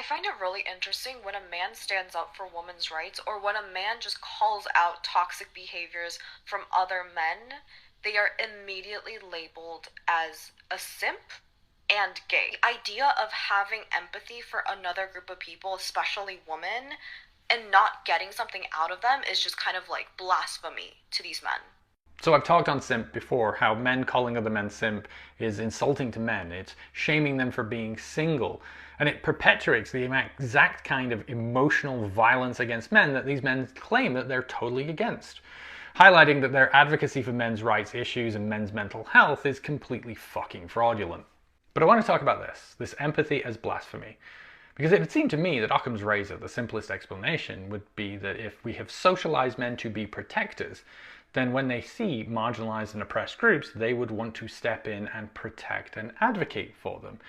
find it really interesting when a man stands up for women's rights or when a man just calls out toxic behaviors from other men, they are immediately labeled as a simp and gay. The idea of having empathy for another group of people, especially women, and not getting something out of them is just kind of like blasphemy to these men. So I've talked on simp before, how men calling other men simp is insulting to men. It's shaming them for being single. And it perpetuates the exact kind of emotional violence against men that these men claim that they're totally against. Highlighting that their advocacy for men's rights issues and men's mental health is completely fucking fraudulent. But I want to talk about this empathy as blasphemy. Because it would seem to me that Occam's razor, the simplest explanation, would be that if we have socialized men to be protectors, then when they see marginalized and oppressed groups, they would want to step in and protect and advocate for them.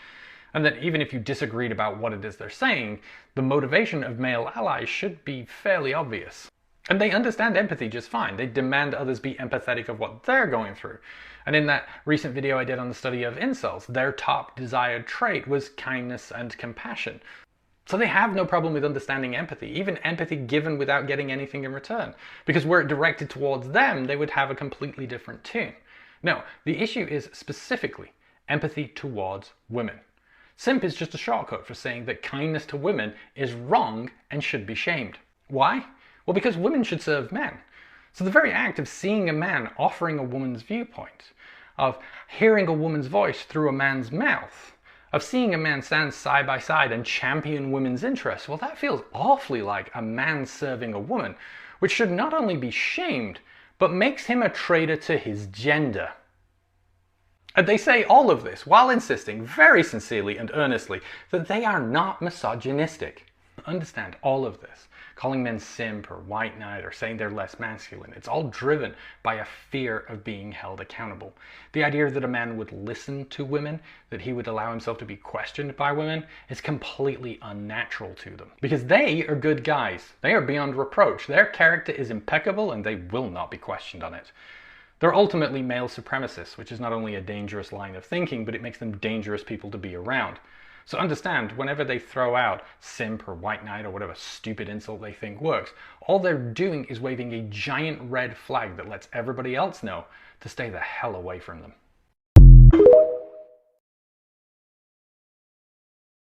And that even if you disagreed about what it is they're saying, the motivation of male allies should be fairly obvious. And they understand empathy just fine. They demand others be empathetic of what they're going through. And in that recent video I did on the study of incels, their top desired trait was kindness and compassion. So they have no problem with understanding empathy, even empathy given without getting anything in return. Because were it directed towards them, they would have a completely different tune. No, the issue is specifically empathy towards women. Simp is just a shortcut for saying that kindness to women is wrong and should be shamed. Why? Well, because women should serve men. So the very act of seeing a man offering a woman's viewpoint, of hearing a woman's voice through a man's mouth, of seeing a man stand side by side and champion women's interests, well, that feels awfully like a man serving a woman, which should not only be shamed, but makes him a traitor to his gender. And they say all of this while insisting very sincerely and earnestly that they are not misogynistic. Understand all of this. Calling men simp or white knight or saying they're less masculine, it's all driven by a fear of being held accountable. The idea that a man would listen to women, that he would allow himself to be questioned by women, is completely unnatural to them. Because they are good guys. They are beyond reproach. Their character is impeccable and they will not be questioned on it. They're ultimately male supremacists, which is not only a dangerous line of thinking, but it makes them dangerous people to be around. So understand, whenever they throw out simp or white knight or whatever stupid insult they think works, all they're doing is waving a giant red flag that lets everybody else know to stay the hell away from them.